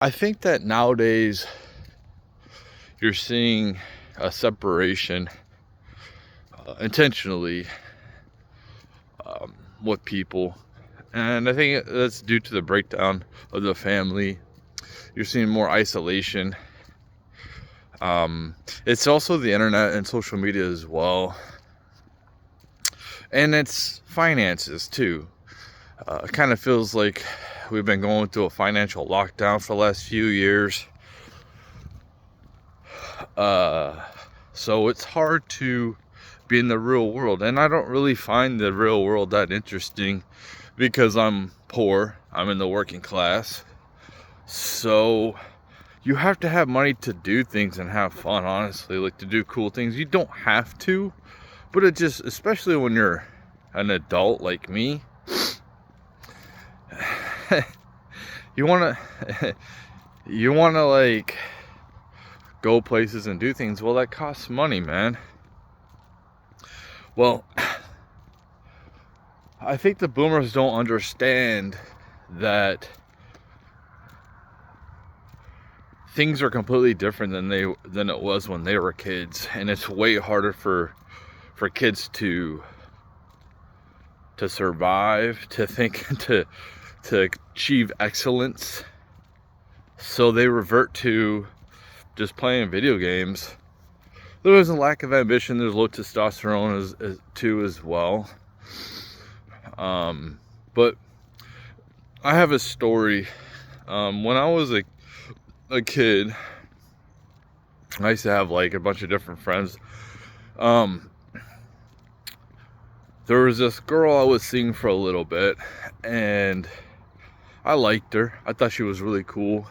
I think that nowadays you're seeing a separation intentionally with people. And I think that's due to the breakdown of the family. You're seeing more isolation. It's also the internet and social media as well. And it's finances too. It kind of feels like we've been going through a financial lockdown for the last few years. So it's hard to be in the real world. And I don't really find the real world that interesting because I'm poor. I'm in the working class. So you have to have money to do things and have fun, honestly, like to do cool things. You don't have to, but it just, especially when you're an adult like me, you want to like go places and do things. Well, that costs money, man. Well, I think the boomers don't understand that things are completely different than it was when they were kids, and it's way harder for kids to survive, to think, to achieve excellence. So they revert to just playing video games. There's a lack of ambition. There's low testosterone as well. But I have a story. When I was a kid, I used to have like a bunch of different friends. There was this girl I was seeing for a little bit, and I liked her. I thought she was really cool.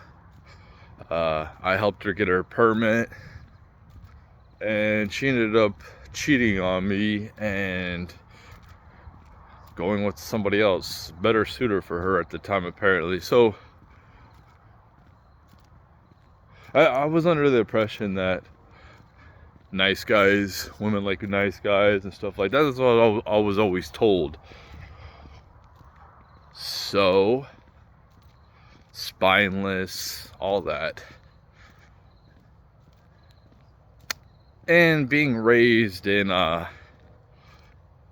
I helped her get her permit, and she ended up cheating on me and going with somebody else, better suitor for her at the time, apparently. So I was under the impression that nice guys, women like nice guys and stuff like that. That's what I was always told. So spineless, all that. And being raised in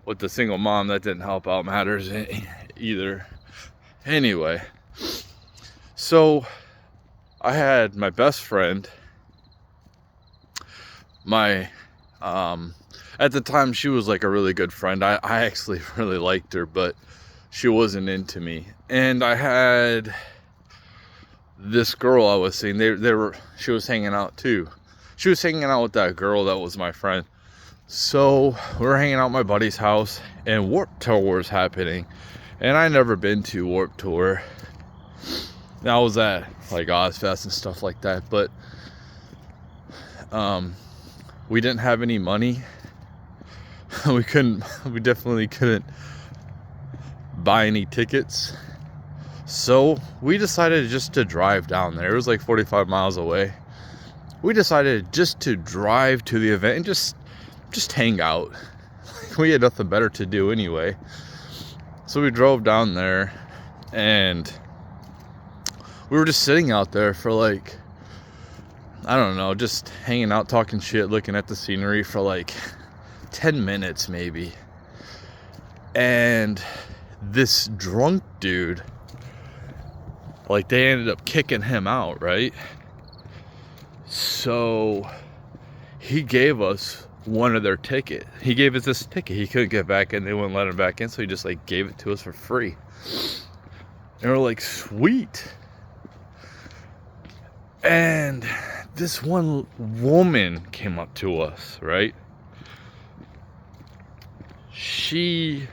with the single mom, that didn't help out matters either. Anyway, so I had my best friend, at the time she was like a really good friend. I actually really liked her, but she wasn't into me. And I had this girl I was seeing. She was hanging out too. She was hanging out with that girl that was my friend. So we were hanging out at my buddy's house, and Warped Tour was happening. And I never been to Warped Tour. I was at like Ozfest and stuff like that, but we didn't have any money. We definitely couldn't buy any tickets. So we decided just to drive down there. It was like 45 miles away. We decided just to drive to the event and just hang out. We had nothing better to do anyway. So we drove down there, and we were just sitting out there for like, I don't know, just hanging out, talking shit, looking at the scenery for like 10 minutes maybe. And this drunk dude, like, they ended up kicking him out, right? So he gave us one of their ticket. He gave us this ticket. He couldn't get back in. They wouldn't let him back in, so he just like gave it to us for free. And we're like, sweet. And this one woman came up to us, right? She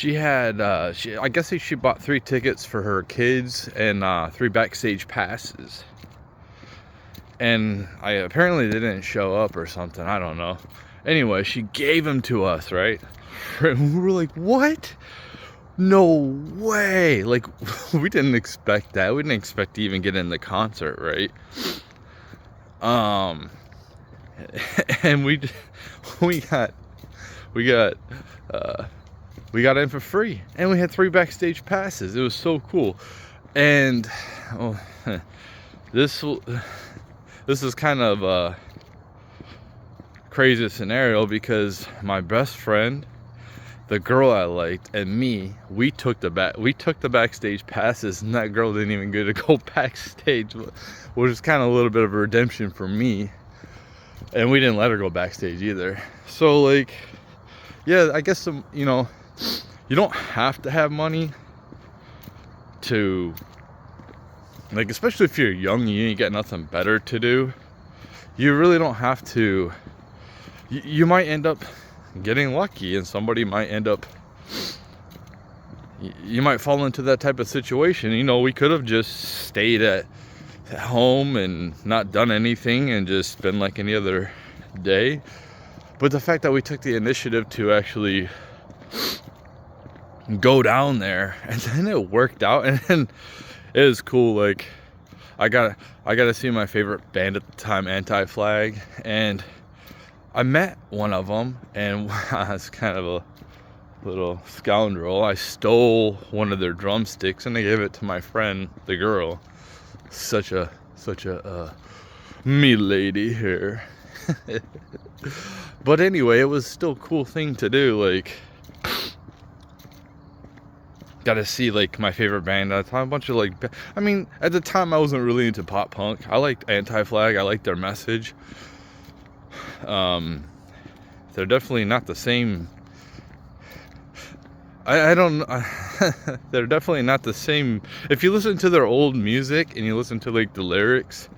had, I guess she bought 3 tickets for her kids and 3 backstage passes. And apparently they didn't show up or something. I don't know. Anyway, she gave them to us, right? And we were like, what? No way. Like, we didn't expect that. We didn't expect to even get in the concert, right? And we got we got in for free, and we had 3 backstage passes. It was so cool. And this is kind of a crazy scenario, because my best friend, the girl I liked, and me, we took the backstage passes, and that girl didn't even get to go backstage, which is kind of a little bit of a redemption for me. And we didn't let her go backstage either. So like, yeah, I guess you know, you don't have to have money to, like, especially if you're young and you ain't got nothing better to do, you really don't have to. You might end up getting lucky, and somebody might end up, you might fall into that type of situation. You know, we could have just stayed at home and not done anything and just been like any other day. But the fact that we took the initiative to actually go down there, and then it worked out, and then it was cool. Like, I got to see my favorite band at the time, Anti-Flag, and I met one of them, and I was kind of a little scoundrel. I stole one of their drumsticks and I gave it to my friend, the girl. Such a me lady here. But anyway, it was still a cool thing to do. Like, got to see like my favorite band at the time. A bunch of like, I mean, at the time I wasn't really into pop punk. I liked Anti-Flag. I liked their message. They're definitely not the same. I don't they're definitely not the same. If you listen to their old music and you listen to like the lyrics,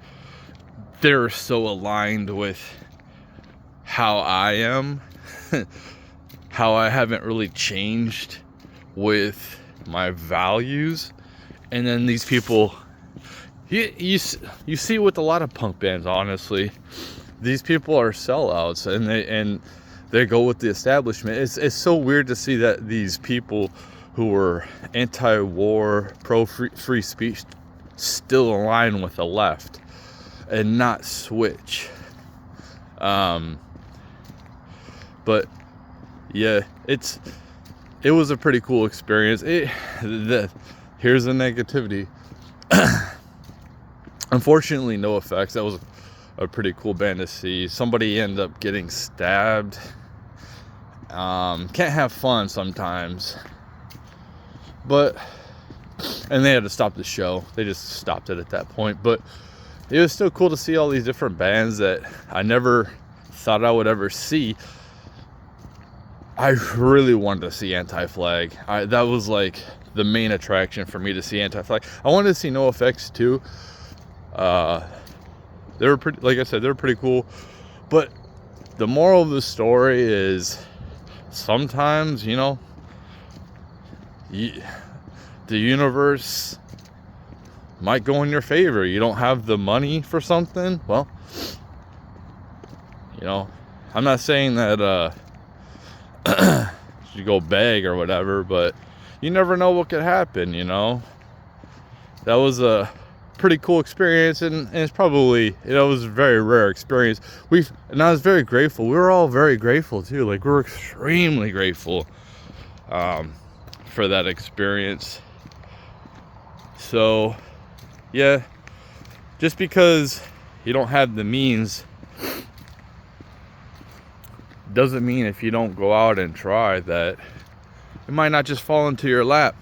they're so aligned with how I am. How I haven't really changed with my values. And then these people, you see with a lot of punk bands, honestly, these people are sellouts, and they go with the establishment. It's so weird to see that these people who were anti-war, pro-free speech, still align with the left and not switch. But yeah, it was a pretty cool experience. Here's the negativity. Unfortunately, NoFX. That was a pretty cool band to see. Somebody ended up getting stabbed. Can't have fun sometimes. And they had to stop the show. They just stopped it at that point. But it was still cool to see all these different bands that I never thought I would ever see. I really wanted to see Anti-Flag. That was like the main attraction for me, to see Anti-Flag. I wanted to see NoFX too. They were pretty, like I said, they're pretty cool. But the moral of the story is, sometimes, you know, the universe might go in your favor. You don't have the money for something. Well, you know, I'm not saying that you go beg or whatever, but you never know what could happen, you know. That was a pretty cool experience, and it's probably, it was a very rare experience. And I was very grateful. We were all very grateful too. Like, we're extremely grateful for that experience. So yeah, just because you don't have the means doesn't mean if you don't go out and try that it might not just fall into your lap.